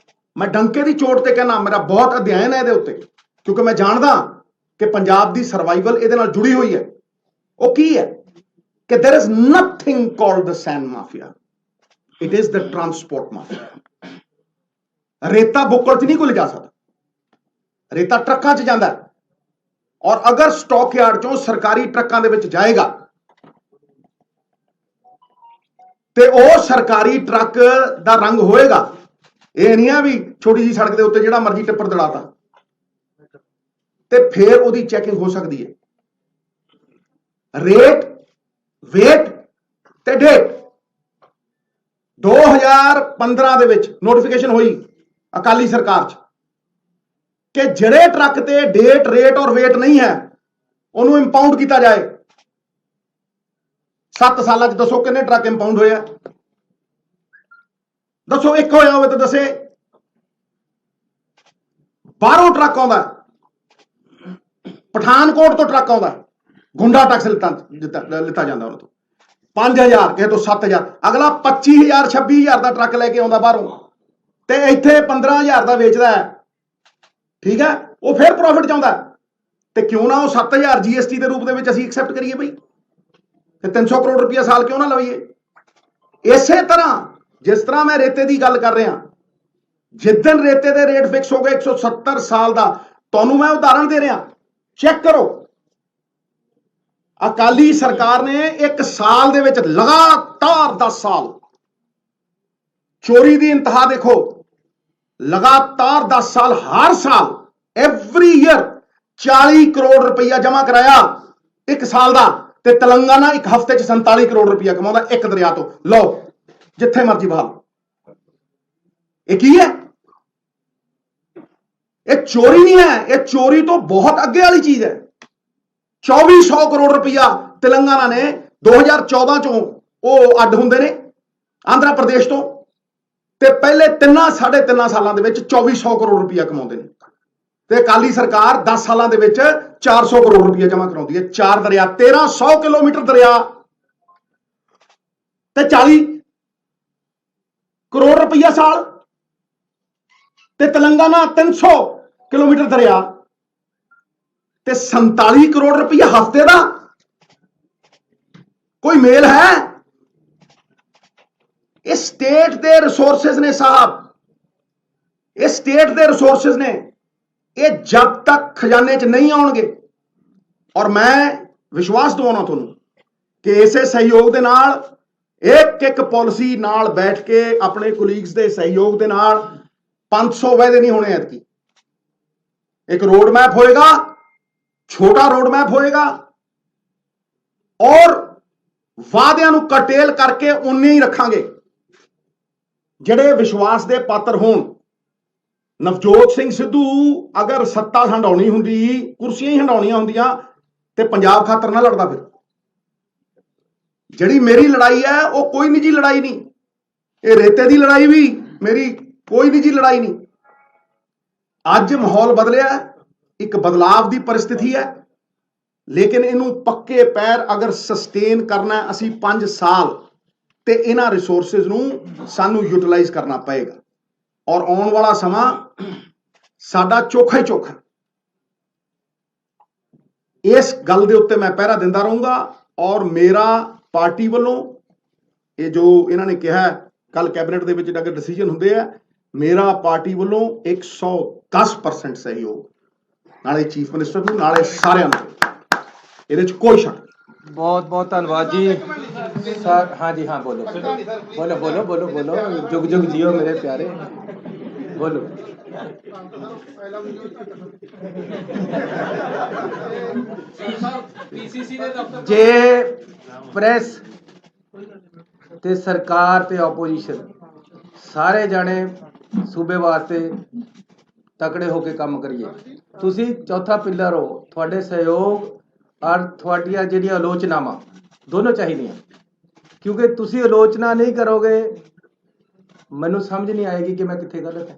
ਮੈਂ ਡੰਕੇ ਦੀ ਚੋਟ ਤੇ ਕਹਿਣਾ, ਮੇਰਾ ਬਹੁਤ ਅਧਿਐਨ ਹੈ ਇਹਦੇ ਉੱਤੇ, ਕਿਉਂਕਿ ਮੈਂ ਜਾਣਦਾ ਕਿ ਪੰਜਾਬ ਦੀ ਸਰਵਾਈਵਲ ਇਹਦੇ ਨਾਲ ਜੁੜੀ ਹੋਈ ਹੈ। ਉਹ ਕੀ ਹੈ ਕਿ there is nothing called the sand mafia, it is the transport mafia। ਰੇਤਾ ਬੁੱਕਲ 'ਚ ਨਹੀਂ ਕੋਈ ਲਿਜਾ ਸਕਦਾ, ਰੇਤਾ ਟਰੱਕਾਂ 'ਚ ਜਾਂਦਾ, ਔਰ ਅਗਰ ਸਟਾਕ ਯਾਰਡ 'ਚੋਂ ਸਰਕਾਰੀ ਟਰੱਕਾਂ ਦੇ ਵਿੱਚ ਜਾਏਗਾ ਤੇ ਉਹ ਸਰਕਾਰੀ ਟਰੱਕ ਦਾ ਰੰਗ ਹੋਏਗਾ। ਇਹ ਨਹੀਂ ਆ ਵੀ ਛੋਟੀ ਜੀ ਸੜਕ ਦੇ ਉੱਤੇ ਜਿਹੜਾ ਮਰਜ਼ੀ ਟਿੱਪਰ ਦੜਾਤਾ, ਤੇ ਫਿਰ ਉਹਦੀ ਚੈਕਿੰਗ ਹੋ ਸਕਦੀ ਹੈ। ਰੇਟ, ਵੇਟ ਤੇ ਡੇਟ 2015 ਦੇ ਵਿੱਚ ਨੋਟੀਫਿਕੇਸ਼ਨ ਹੋਈ ਅਕਾਲੀ ਸਰਕਾਰ 'ਚ ਕਿ ਜਿਹੜੇ ਟਰੱਕ ਤੇ ਡੇਟ, ਰੇਟ ਔਰ ਵੇਟ ਨਹੀਂ ਹੈ, ਉਹਨੂੰ ਇੰਪਾਊਂਡ ਕੀਤਾ ਜਾਏ। 7 ਸਾਲਾਂ 'ਚ ਦੱਸੋ ਕਿੰਨੇ ਟਰੱਕ ਇੰਪਾਊਂਡ ਹੋਇਆ? ਦੱਸੋ, ਇੱਕ ਹੋਇਆ ਹੋਵੇ ਤਾਂ ਦੱਸੇ। ਬਾਹਰੋਂ ਟਰੱਕ ਆਉਂਦਾ, ਪਠਾਨਕੋਟ ਤੋਂ ਟਰੱਕ ਆਉਂਦਾ, ਗੁੰਡਾ ਟੈਕਸ ਲਿੱਤਾ ਜਾਂਦਾ ਉਹਨਾਂ ਤੋਂ 5000, ਕਿਸੇ ਤੋਂ 7000, ਅਗਲਾ 25000 26000 ਦਾ ਟਰੱਕ ਲੈ ਕੇ ਆਉਂਦਾ ਬਾਹਰੋਂ, ਤੇ ਇੱਥੇ 15000 ਦਾ ਵੇਚਦਾ ਹੈ। ਠੀਕ ਹੈ, ਉਹ ਫਿਰ ਪ੍ਰੋਫਿਟ ਚਾਹੁੰਦਾ, ਤੇ ਕਿਉਂ ਨਾ ਉਹ 7000 ਜੀਐਸਟੀ ਦੇ ਰੂਪ ਦੇ ਵਿੱਚ ਅਸੀਂ ਐਕਸੈਪਟ ਕਰੀਏ ਬਈ, ਤੇ 300 ਕਰੋੜ ਰੁਪਇਆ ਸਾਲ ਕਿਉਂ ਨਾ ਲਈਏ। ਇਸੇ ਤਰ੍ਹਾਂ ਜਿਸ ਤਰ੍ਹਾਂ ਮੈਂ ਰੇਤੇ ਦੀ ਗੱਲ ਕਰ ਰਿਹਾ, ਜਿੱਦਣ ਰੇਤੇ ਦੇ ਰੇਟ ਫਿਕਸ ਹੋ ਗਏ 170 ਸਾਲ ਦਾ, ਤੁਹਾਨੂੰ ਮੈਂ ਉਦਾਹਰਣ ਦੇ ਰਿਹਾ, ਚੈੱਕ ਕਰੋ। ਅਕਾਲੀ ਸਰਕਾਰ ਨੇ ਇੱਕ ਸਾਲ ਦੇ ਵਿੱਚ ਲਗਾਤਾਰ 10 ਸਾਲ ਚੋਰੀ ਦੀ ਇੰਤਹਾ ਦੇਖੋ, ਲਗਾਤਾਰ 10 ਸਾਲ, ਹਰ ਸਾਲ ਐਵਰੀ ਈਅਰ 40 ਕਰੋੜ ਰੁਪਈਆ ਜਮ੍ਹਾਂ ਕਰਾਇਆ ਇੱਕ ਸਾਲ ਦਾ, ਤੇ ਤੇਲੰਗਾਨਾ ਇੱਕ ਹਫ਼ਤੇ 'ਚ 47 ਕਰੋੜ ਰੁਪਈਆ ਕਮਾਉਂਦਾ ਇੱਕ ਦਰਿਆ ਤੋਂ। ਲਓ ਜਿੱਥੇ ਮਰਜ਼ੀ ਬਹਾਲ। ਇਹ ਕੀ ਹੈ? ਇਹ ਚੋਰੀ ਨਹੀਂ ਹੈ, ਇਹ ਚੋਰੀ ਤੋਂ ਬਹੁਤ ਅੱਗੇ ਵਾਲੀ ਚੀਜ਼ ਹੈ। 2400 ਕਰੋੜ ਰੁਪਈਆ ਤੇਲੰਗਾਨਾ ਨੇ 2014 ਚੋਂ ਉਹ ਅੱਡ ਹੁੰਦੇ ਨੇ ਆਂਧਰਾ ਪ੍ਰਦੇਸ਼ ਤੋਂ, ਤੇ ਪਹਿਲੇ 3.5 ਸਾਲਾਂ ਦੇ ਵਿੱਚ 2400 ਕਰੋੜ ਰੁਪਈਆ ਕਮਾਉਂਦੇ ਨੇ, ਤੇ ਅਕਾਲੀ ਸਰਕਾਰ 10 ਸਾਲਾਂ ਦੇ ਵਿੱਚ 400 ਕਰੋੜ ਰੁਪਈਆ ਜਮ੍ਹਾਂ ਕਰਾਉਂਦੀ ਹੈ। 4 ਦਰਿਆ, 1300 ਕਿਲੋਮੀਟਰ ਦਰਿਆ, ਤੇ 40 ਕਰੋੜ ਰੁਪਈਆ ਸਾਲ, ਤੇ ਤੇਲੰਗਾਨਾ 300 ਕਿਲੋਮੀਟਰ ਦਰਿਆ ਤੇ 47 ਕਰੋੜ ਰੁਪਈਆ ਹਫ਼ਤੇ ਦਾ। ਕੋਈ ਮੇਲ ਹੈ? ਇਹ ਸਟੇਟ ਦੇ ਰਿਸੋਰਸਸ ਨੇ ਸਾਹਿਬ, ਇਹ ਸਟੇਟ ਦੇ ਰਿਸੋਰਸਸ ਨੇ। ਇਹ ਜਦ ਤੱਕ ਖਜ਼ਾਨੇ 'ਚ ਨਹੀਂ ਆਉਣਗੇ, ਔਰ ਮੈਂ ਵਿਸ਼ਵਾਸ ਦਿਵਾਉਣਾ ਤੁਹਾਨੂੰ ਕਿ ਇਸੇ ਸਹਿਯੋਗ ਦੇ ਨਾਲ, ਇੱਕ ਇੱਕ ਪਾਲਿਸੀ ਨਾਲ ਬੈਠ ਕੇ ਆਪਣੇ ਕੋਲੀਗਸ ਦੇ ਸਹਿਯੋਗ ਦੇ ਨਾਲ 500 ਵਾਅਦੇ ਨਹੀਂ ਹੋਣੇ ਐਤਕੀ। ਇੱਕ ਰੋਡ ਮੈਪ ਹੋਏਗਾ, ਛੋਟਾ ਰੋਡ ਮੈਪ ਹੋਏਗਾ, ਔਰ ਵਾਅਦਿਆਂ ਨੂੰ ਕਰਟੇਲ ਕਰਕੇ ਉਨੇ ਹੀ ਰੱਖਾਂਗੇ ਜਿਹੜੇ ਵਿਸ਼ਵਾਸ ਦੇ ਪਾਤਰ ਹੋਣ। ਨਵਜੋਤ ਸਿੰਘ ਸਿੱਧੂ ਅਗਰ ਸੱਤਾ ਹੰਡਾਉਣੀ ਹੁੰਦੀ, ਕੁਰਸੀਆਂ ਹੀ ਹੰਡਾਉਣੀਆਂ ਹੁੰਦੀਆਂ, ਤੇ ਪੰਜਾਬ ਖਾਤਰ ਨਾ ਲੜਦਾ। ਫਿਰ ਜਿਹੜੀ ਮੇਰੀ ਲੜਾਈ ਹੈ ਉਹ ਕੋਈ ਨਿੱਜੀ ਲੜਾਈ ਨਹੀਂ, ਇਹ ਰੇਤੇ ਦੀ ਲੜਾਈ ਵੀ ਮੇਰੀ ਕੋਈ ਨਿੱਜੀ ਲੜਾਈ ਨਹੀਂ। ਅੱਜ ਮਾਹੌਲ ਬਦਲਿਆ, ਇੱਕ ਬਦਲਾਵ ਦੀ ਪਰਿਸਥਿਤੀ ਹੈ। ਲੇਕਿਨ ਇਹਨੂੰ ਪੱਕੇ ਪੈਰ ਅਗਰ ਸਸਟੇਨ ਕਰਨਾ ਅਸੀਂ 5 ਸਾਲ ਤੇ ਇਹਨਾਂ ਰਿਸੋਰਸਿਸ ਨੂੰ ਸਾਨੂੰ ਯੂਟਿਲਾਈਜ਼ ਕਰਨਾ ਪਏਗਾ। ਔਰ ਆਉਣ ਵਾਲਾ ਸਮਾਂ ਸਾਡਾ ਚੋਖਾ ਹੀ ਚੋਖਾ। ਇਸ ਗੱਲ ਦੇ ਉੱਤੇ ਮੈਂ ਪਹਿਰਾ ਦਿੰਦਾ ਰਹੂੰਗਾ। ਔਰ ਮੇਰਾ ਪਾਰਟੀ ਵੱਲੋਂ ਇਹ ਜੋ ਇਹਨਾਂ ਨੇ ਕਿਹਾ ਕੱਲ ਕੈਬਨਿਟ ਦੇ ਵਿੱਚ ਅਗਰ ਡਿਸੀਜਨ ਹੁੰਦੇ ਆ, ਮੇਰਾ ਪਾਰਟੀ ਵੱਲੋਂ 110% ਸਹਿਯੋਗ, ਨਾਲੇ ਚੀਫ ਮਿਨਿਸਟਰ ਨੂੰ ਨਾਲੇ ਸਾਰਿਆਂ ਨੂੰ, ਇਹਦੇ 'ਚ ਕੋਈ ਸ਼ੱਕ ਨਹੀਂ। बहुत बहुत धन्यवाद जी सर। हाँ जी, हाँ बोलो बोलो बोलो बोलो बोलो, जुग जुग जियो मेरे प्यारे, बोलो। जे प्रेस ते सरकार ते ओपोजिशन सारे जाने सूबे वास्ते तकड़े होके काम करिए। तुसी चौथा पिलर हो, थोड़े सहयोग और थोड़िया जी आलोचनावां दोनों चाहिए, क्योंकि तुसी आलोचना नहीं करोगे मैनू समझ नहीं आएगी कि मैं कितने गलत है।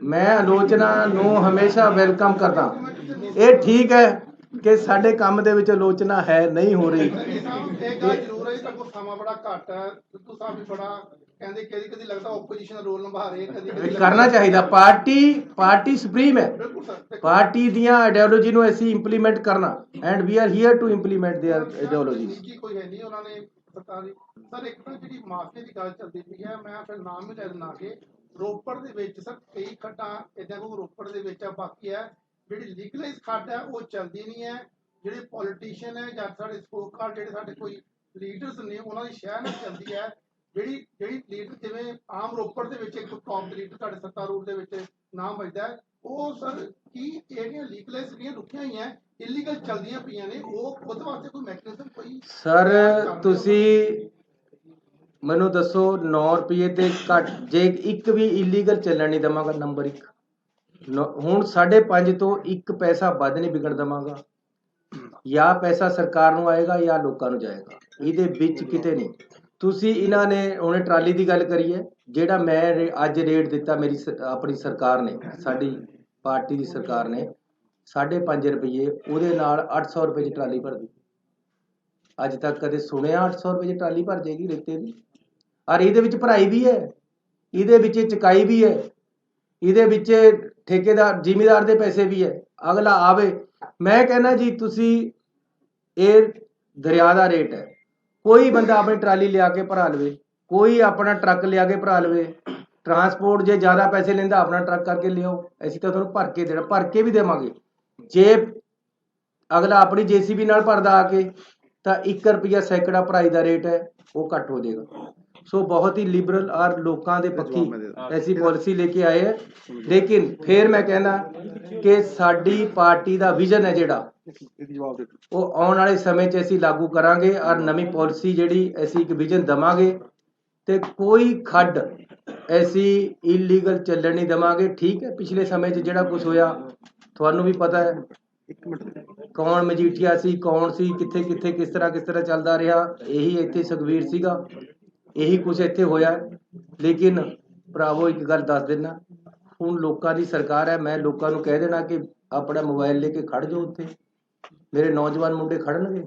मैं आलोचना नू हमेशा वेलकम करदा। ये ठीक है कि साडे काम दे विच आलोचना है नहीं हो रही। करना चाहिए, पार्टी सुप्रीम है, पार्टी दियां आइडियोलॉजी ਨੂੰ ਅਸੀਂ ਇੰਪਲੀਮੈਂਟ ਕਰਨਾ, and we are here to implement their ideologies. ਕੋਈ ਹੈ ਨਹੀਂ ਉਹਨਾਂ ਨੇ ਸਰਕਾਰੀ ਸਰ ਇੱਕ ਤਾਂ ਜਿਹੜੀ ਮਾਫੀਆ ਦੀ ਗੱਲ ਚੱਲਦੀ ਪਈ ਹੈ, ਮੈਂ ਫਿਰ ਨਾਮ ਵੀ ਲੈ ਦਿੰਦਾ ਕਿ ਰੋਪੜ ਦੇ ਵਿੱਚ ਸਰ ਕਈ ਖੱਡਾਂ ਇਦਾਂ ਕੋ ਰੋਪੜ ਦੇ ਵਿੱਚ ਆ, ਬਾਕੀ ਹੈ ਜਿਹੜੀ ਲੀਗਲਾਈਜ਼ ਖੱਡ ਹੈ ਉਹ ਚੱਲਦੀ ਨਹੀਂ ਹੈ। ਜਿਹੜੇ ਪੋਲੀਟੀਸ਼ੀਅਨ ਹੈ ਜਾਂ ਸਾਡੇ ਸਪੋਕਰ ਜਿਹੜੇ ਸਾਡੇ ਕੋਈ ਲੀਡਰਸ ਨੇ ਉਹਨਾਂ ਦੀ ਸ਼ਹਿਰ ਨਾਲ ਚੱਲਦੀ ਹੈ। ਜਿਹੜੀ ਲੀਡਰ ਜਿਵੇਂ ਆਮ ਰੋਪੜ ਦੇ ਵਿੱਚ ਇੱਕ ਟੌਪ ਲੀਡਰ ਸਾਡੇ ਸੱਤਾ ਰੂਟ ਦੇ ਵਿੱਚ ਨਾਮ ਵੱਜਦਾ ਹੈ, ਉਹ ਸਰ ਕੀ ਜਿਹੜੀਆਂ ਲੀਗਲਾਈਜ਼ ਜਿਹੜੀਆਂ ਰੁਕੀਆਂ ਹੋਈਆਂ ਇਲੀਗਲ ਚੱਲਦੀਆਂ ਪਈਆਂ ਨੇ, ਉਹ ਉਹਦੇ ਵਾਸਤੇ ਕੋਈ ਮੈਕੈਨਿਜ਼ਮ ਕੋਈ ਸਰ ਤੁਸੀਂ ਮੈਨੂੰ ਦੱਸੋ 9 ਰੁਪਏ ਤੇ ਘੱਟ ਜੇ ਇੱਕ ਵੀ ਇਲੀਗਲ ਚੱਲਣ ਨਹੀਂ ਦਵਾਂਗਾ। ਨੰਬਰ 1 ਹੁਣ 5.5 ਤੋਂ 1 ਪੈਸਾ ਵੱਧ ਨਹੀਂ ਵਿਗੜ ਦਵਾਂਗਾ। ਜਾਂ ਪੈਸਾ ਸਰਕਾਰ ਨੂੰ ਆਏਗਾ ਜਾਂ ਲੋਕਾਂ ਨੂੰ ਜਾਏਗਾ, ਇਹਦੇ ਵਿੱਚ ਕਿਤੇ ਨਹੀਂ। ਤੁਸੀਂ ਇਹਨਾਂ ਨੇ ਹੁਣੇ ਟਰਾਲੀ ਦੀ ਗੱਲ ਕਰੀ ਹੈ, ਜਿਹੜਾ ਮੈਂ ਅੱਜ ਰੇਟ ਦਿੱਤਾ ਮੇਰੀ ਆਪਣੀ ਸਰਕਾਰ ਨੇ, ਸਾਡੀ ਪਾਰਟੀ ਦੀ ਸਰਕਾਰ ਨੇ 5.5 ਰੁਪਏ, ਉਹਦੇ ਨਾਲ 800 ਰੁਪਏ ਦੀ ਟਰਾਲੀ ਭਰਦੀ। ਅੱਜ ਤੱਕ ਕਦੇ ਸੁਣਿਆ 800 ਰੁਪਏ ਦੀ ਟਰਾਲੀ ਭਰ ਜਾਏਗੀ ਰੇਤੇ ਦੀ? ਔਰ ਇਹਦੇ ਵਿੱਚ ਭਰਾਈ ਵੀ ਹੈ, ਇਹਦੇ ਵਿੱਚ ਚੁਕਾਈ ਵੀ ਹੈ, ਇਹਦੇ ਵਿੱਚ ਠੇਕੇਦਾਰ ਜ਼ਿਮੀਦਾਰ ਦੇ ਪੈਸੇ ਵੀ ਹੈ। ਅਗਲਾ ਆਵੇ, ਮੈਂ ਕਹਿੰਦਾ ਜੀ ਤੁਸੀਂ ਇਹ ਦਰਿਆ ਦਾ ਰੇਟ ਹੈ, ਕੋਈ ਬੰਦਾ ਆਪਣੀ ਟਰਾਲੀ ਲਿਆ ਕੇ ਭਰਾ ਲਵੇ, ਕੋਈ ਆਪਣਾ ਟਰੱਕ ਲਿਆ ਕੇ ਭਰਾ ਲਵੇ। ਟਰਾਂਸਪੋਰਟ ਜੇ ਜ਼ਿਆਦਾ ਪੈਸੇ ਲੈਂਦਾ ਆਪਣਾ ਟਰੱਕ ਕਰਕੇ ਲਿਆਓ, ਅਸੀਂ ਤਾਂ ਤੁਹਾਨੂੰ ਭਰ ਕੇ ਦੇਣਾ, ਭਰ ਕੇ ਵੀ ਦੇਵਾਂਗੇ। ਜੇ ਅਗਲਾ ਆਪਣੀ ਜੇਸੀਬੀ ਨਾਲ ਭਰਦਾ ਆ ਕੇ ਤਾਂ 1 ਰੁਪਿਆ ਸੈਂਕੜਾ ਭਰਾਈ ਦਾ ਰੇਟ ਹੈ ਉਹ ਘੱਟ ਹੋ ਜਾਏਗਾ। ਸੋ ਬਹੁਤ ਹੀ ਲਿਬਰਲ ਔਰ ਲੋਕਾਂ ਦੇ ਪੱਖੀ ਐਸੀ ਪਾਲਿਸੀ ਲੈ ਕੇ ਆਏ ਹੈ। ਲੇਕਿਨ ਫਿਰ ਮੈਂ ਕਹਿੰਦਾ ਕਿ ਸਾਡੀ ਪਾਰਟੀ ਦਾ ਵਿਜ਼ਨ ਹੈ ਜਿਹੜਾ ਉਹ ਆਉਣ ਵਾਲੇ ਸਮੇਂ 'ਚ ਅਸੀਂ ਲਾਗੂ ਕਰਾਂਗੇ ਔਰ ਨਵੀਂ ਪਾਲਿਸੀ ਜਿਹੜੀ ਅਸੀਂ ਇੱਕ ਵਿਜ਼ਨ ਦੇਵਾਂਗੇ ਤੇ ਕੋਈ ਖੱਡ ਐਸੀ ਇਲੀਗਲ ਚੱਲਣ ਨਹੀਂ ਦੇਵਾਂਗੇ। ਠੀਕ ਹੈ, ਪਿਛਲੇ ਸਮੇਂ 'ਚ ਜਿਹੜਾ ਕੁਝ ਹੋਇਆ ਤੁਹਾਨੂੰ ਵੀ ਪਤਾ ਹੈ, ਕੌਣ ਮਜੀਠੀਆ ਸੀ, ਕੌਣ ਸੀ, ਕਿੱਥੇ ਕਿੱਥੇ ਕਿਸ ਤਰ੍ਹਾਂ ਚੱਲਦਾ ਰਿਹਾ। ਇਹੀ ਇੱਥੇ ਸੁਖਵੀਰ ਸੀਗਾ, ਇਹੀ ਕੁਝ ਇੱਥੇ ਹੋਇਆ। ਲੇਕਿਨ ਭਰਾਵੋ ਇੱਕ ਗੱਲ ਦੱਸ ਦੇਣਾ, ਹੁਣ ਲੋਕਾਂ ਦੀ ਸਰਕਾਰ ਹੈ, ਮੈਂ ਲੋਕਾਂ ਨੂੰ ਕਹਿ ਦੇਣਾ ਕਿ ਆਪਣਾ ਮੋਬਾਈਲ ਲੈ ਕੇ ਖੜ ਜਾਓ, ਉੱਥੇ ਮੇਰੇ ਨੌਜਵਾਨ ਮੁੰਡੇ ਖੜਨਗੇ।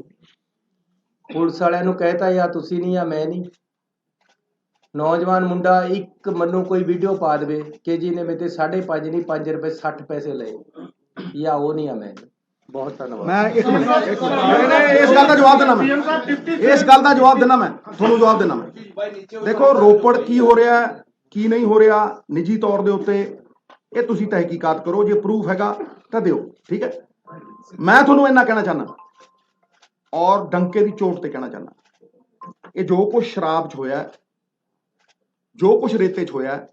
ਪੁਲਿਸ ਵਾਲਿਆਂ ਨੂੰ ਕਹਿਤਾ ਜਾਂ ਤੁਸੀਂ ਨਹੀਂ ਜਾਂ ਮੈਂ ਨਹੀਂ। ਨੌਜਵਾਨ ਮੁੰਡਾ ਇੱਕ ਮੈਨੂੰ ਕੋਈ ਵੀਡੀਓ ਪਾ ਦੇਵੇ ਕਿ ਜੀ ਨੇ ਮੇਰੇ ਤੇ 5.5 ਨਹੀਂ 5 ਰੁਪਏ 60 ਪੈਸੇ ਲਏ, ਜਾਂ ਉਹ ਨਹੀਂ ਆ ਮੈਂ। ਬਹੁਤ ਧੰਨਵਾਦ। ਮੈਂ ਇਸ ਗੱਲ ਦਾ ਜਵਾਬ ਦੇਣਾ, ਇਸ ਗੱਲ ਦਾ ਜਵਾਬ ਦੇਣਾ, ਮੈਂ ਤੁਹਾਨੂੰ ਜਵਾਬ ਦੇਣਾ। ਮੈਂ ਦੇਖੋ ਰੋਪੜ ਕੀ ਹੋ ਰਿਹਾ ਕੀ ਨਹੀਂ ਹੋ ਰਿਹਾ ਨਿੱਜੀ ਤੌਰ ਦੇ ਉੱਤੇ ਇਹ ਤੁਸੀਂ ਤਹਿਕੀਕਾਤ ਕਰੋ, ਜੇ ਪ੍ਰੂਫ ਹੈਗਾ ਤਾਂ ਦਿਓ, ਠੀਕ ਹੈ। ਮੈਂ ਤੁਹਾਨੂੰ ਇੰਨਾ ਕਹਿਣਾ ਚਾਹੁੰਦਾ ਔਰ ਡੰਕੇ ਦੀ ਚੋਟ ਤੇ ਕਹਿਣਾ ਚਾਹੁੰਦਾ, ਇਹ ਜੋ ਕੁਝ ਸ਼ਰਾਬ 'ਚ ਹੋਇਆ, ਜੋ ਕੁਝ ਰੇਤੇ 'ਚ ਹੋਇਆ,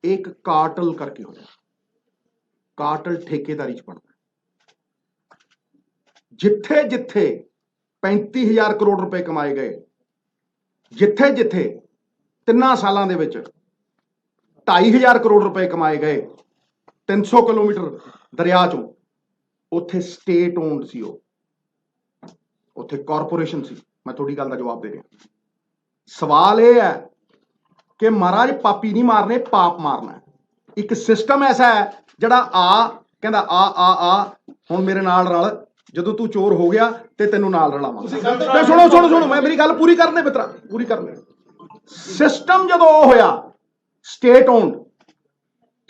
ਇਹ ਇੱਕ ਕਾਰਟਲ ਕਰਕੇ ਹੋਇਆ। ਕਾਰਟਲ ਠੇਕੇਦਾਰੀ 'ਚ ਬਣਦਾ। ਜਿੱਥੇ ਜਿੱਥੇ 35,000 ਕਰੋੜ ਰੁਪਏ ਕਮਾਏ ਗਏ, ਜਿੱਥੇ ਜਿੱਥੇ 3 ਸਾਲਾਂ ਦੇ ਵਿੱਚ 2,500 ਕਰੋੜ ਰੁਪਏ ਕਮਾਏ ਗਏ 300 ਕਿਲੋਮੀਟਰ ਦਰਿਆ ਚੋਂ, ਉੱਥੇ ਸਟੇਟ ਓਨਡ ਸੀ, ਉਹ ਉੱਥੇ ਕਾਰਪੋਰੇਸ਼ਨ ਸੀ। ਮੈਂ ਤੁਹਾਡੀ ਗੱਲ ਦਾ ਜਵਾਬ ਦੇ ਰਿਹਾ। ਸਵਾਲ ਇਹ ਹੈ ਕਿ ਮਹਾਰਾਜ ਪਾਪੀ ਨਹੀਂ ਮਾਰਨੇ, ਪਾਪ ਮਾਰਨਾ। ਇੱਕ ਸਿਸਟਮ ਐਸਾ ਹੈ ਜਿਹੜਾ ਕਹਿੰਦਾ ਆ ਹੁਣ ਮੇਰੇ ਨਾਲ ਰਲ ਜਦੋਂ ਤੂੰ ਚੋਰ ਹੋ ਗਿਆ ਤੇ ਤੈਨੂੰ ਨਾਲ ਰਲਾਵਾਂਗੇ। ਤੇ ਸੁਣੋ ਮੈਂ ਮੇਰੀ ਗੱਲ ਪੂਰੀ ਕਰਨੇ ਮਿੱਤਰਾ, ਪੂਰੀ ਕਰਨੇ। ਸਿਸਟਮ ਜਦੋਂ ਉਹ ਹੋਇਆ ਸਟੇਟ ਓਨਡ,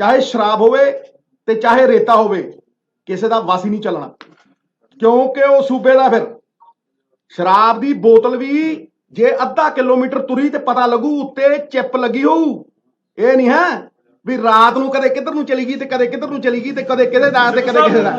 ਚਾਹੇ ਸ਼ਰਾਬ ਹੋਵੇ ਤੇ ਚਾਹੇ ਰੇਤਾ ਹੋਵੇ, ਕਿਸੇ ਦਾ ਵਸ ਹੀ ਨਹੀਂ ਚੱਲਣਾ, ਕਿਉਂਕਿ ਉਹ ਸੂਬੇ ਦਾ। ਫਿਰ ਸ਼ਰਾਬ ਦੀ ਬੋਤਲ ਵੀ ਜੇ ਅੱਧਾ ਕਿਲੋਮੀਟਰ ਤੁਰੀ ਤੇ ਪਤਾ ਲੱਗੂ ਉੱਤੇ ਚਿੱਪ ਲੱਗੀ ਹੋਊ। ਇਹ ਨਹੀਂ ਹੈ ਵੀ ਰਾਤ ਨੂੰ ਕਦੇ ਕਿੱਧਰ ਨੂੰ ਚਲੀ ਗਈ ਤੇ ਕਦੇ ਕਿੱਧਰ ਨੂੰ ਚਲੀ ਗਈ ਤੇ ਕਦੇ ਕਿਹਦੇ ਦਾ ਤੇ ਕਦੇ ਕਿਸੇ ਦਾ।